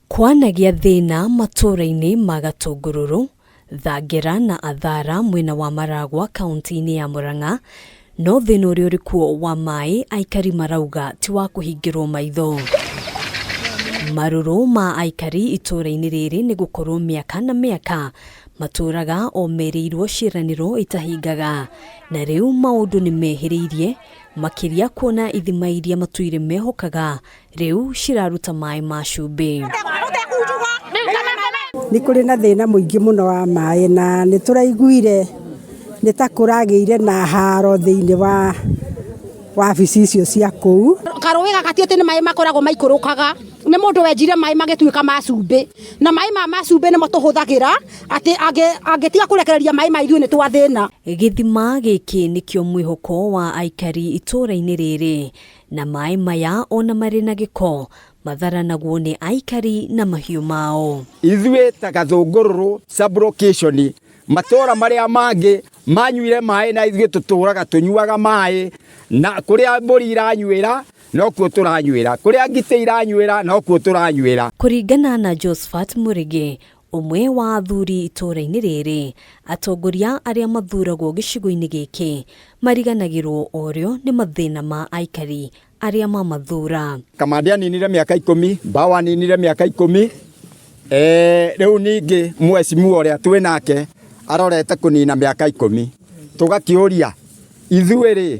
Kwanagia thina matũra-inĩ ma Gatũngũrũrũ, Thangĩra na Athara mwena wa Maragwa kaunti-inĩ ya Murang'a, no thĩna ũrĩa ũrĩ kuo wa maĩ aikari marauga ti wa kũhingĩrwo maitho. Marũrũ ma aikari itũra-inĩ rĩrĩ nĩ gũkorwo mĩaka na mĩaka matũraga o merĩirwo ciĩranĩro itahingaga, na rĩu maũndũ nĩ mehĩrĩirie makĩria kuona ithima iria matuire mehokaga rĩu ciraruta maĩ ma cumbĩ. Nĩ kũrĩ na thĩna mũingĩ mũno wa maĩ na nĩ tũraiguire nĩ ta kũragĩire na haro thĩinĩ wa wabici icio cia kũu. Karũĩ gakatiĩte nĩ maĩ makoragwo maikũrũkaga, nĩ mũndũ wenjire maĩ magĩtuĩka ma cumbĩ, na maĩ ma cumbĩ nĩmo tũhũthagĩra atĩ angĩtiga kũrekereria maĩ ma ithuĩ nĩ twathĩna. Gĩthima gĩkĩ nĩkĩo mwĩhoko wa aikari itũra-inĩ rĩrĩ, na maĩ maya ona marĩ na gĩko matharanagwo nĩ aikari na mahiũ mao. Ithuĩ ta Gathũngũrũrũ sub-location matũra marĩa mangĩ manyuire maĩ na ithuĩ tũtũraga tũnyuaga maĩ, na kũrĩa mbũri iranyuĩra no kuo tũranyuĩra, kũrĩa ngitĩ iranyuĩra no kuo tũranyuĩra. Kũringana na Josephat Mũrĩgĩ, ũmwe wa athuri itũra-inĩ rĩrĩ, atongoria arĩa mathuragwo gĩcigo-inĩ gĩkĩ mariganagĩrwo orĩo nĩ mathĩna ma aikari arĩa mamathura. Kamande aninire mĩaka 10, Mbaũ aninire mĩaka 10, rĩu ningĩ mheshimiwa ũrĩa twĩ nake arorete kũnina mĩaka 10. Tũgakĩũria ithuĩ rĩ,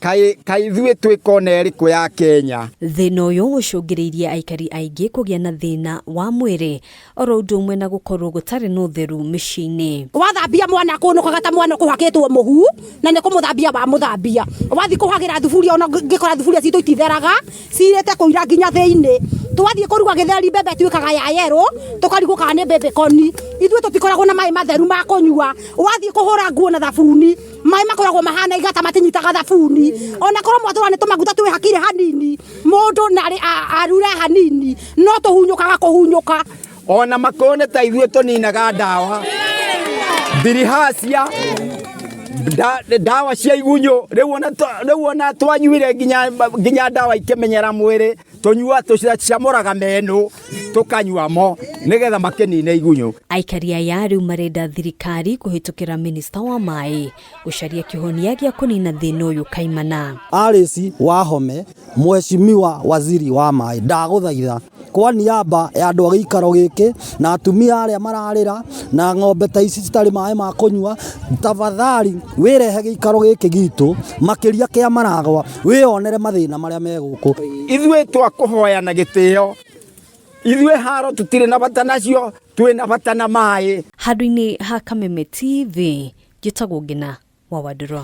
kaĩ ithuĩ twĩkona ĩrĩkũ ya Kenya? Thĩna ũyũ ũcũngĩrĩirie aikari aingĩ kũgĩa na thĩna wa mwĩrĩ, oro ũndũ ũmwe na gũkorwo gũtarĩ na ũtheru mĩciĩ-inĩ. Wathambia mwana kũnũkaga ta mwana kũhakĩtwo mũhu na nĩ kũmũthambia wa mũthambia. Wathiĩ kũhagĩra thuburia ona ngĩkora thuburia citũ ititheraga cirĩte kũira nginya thĩinĩ. Twathiĩ kũruga gĩtheri mbembe tuĩkaga ya yerũ, tũkarigũkaga nĩ mbembe koni. Ithuĩ tũtikoragwo na maĩ matheru ma kũnyua. Wathiĩ kũhũra nguo na thabuni, maĩ makoragwo mahana igata matinyitaga thabuni. Ona korwo mwatũra nĩ tũmaguta twĩ hakire hanini, mũndũ narĩ arure hanini, no tũhunyũkaga kũhunyũka. Ona makone ta ithuĩ tũninaga ndawa, ndawa cia igunyũ, rĩu ona twanyuire nginya ndawa ikĩmenyera mwĩrĩ, tũnyua tũcamũraga menũ tũkanyuamo nĩgetha makĩnine igunyũ. Aikari aya rĩu marenda thirikari kũhĩtũkĩra minista wa maĩ gũcaria kĩhonia gĩa kũnina thĩna ũyũ kaimana. Alice Wahome, mheshimiwa waziri wa maĩ, ndagũthaitha kwa niaba ya andũ a gĩikaro gĩkĩ na atumia arĩa mararĩra na ng'ombe ta ici citarĩ maĩ ma kũnyua, tafadhali wĩrehe gĩikaro gĩkĩ gitũ makĩria kĩa Maragwa, wĩonere mathĩna marĩa megũkũ. Ithuĩ twakũhoya na gĩtĩo, ithuĩ haro tũtirĩ na bata nacio, twĩ na bata na maĩ. Handũ-inĩ ha Kameme TV, njĩtagwo Ngina wa Wadũrwa.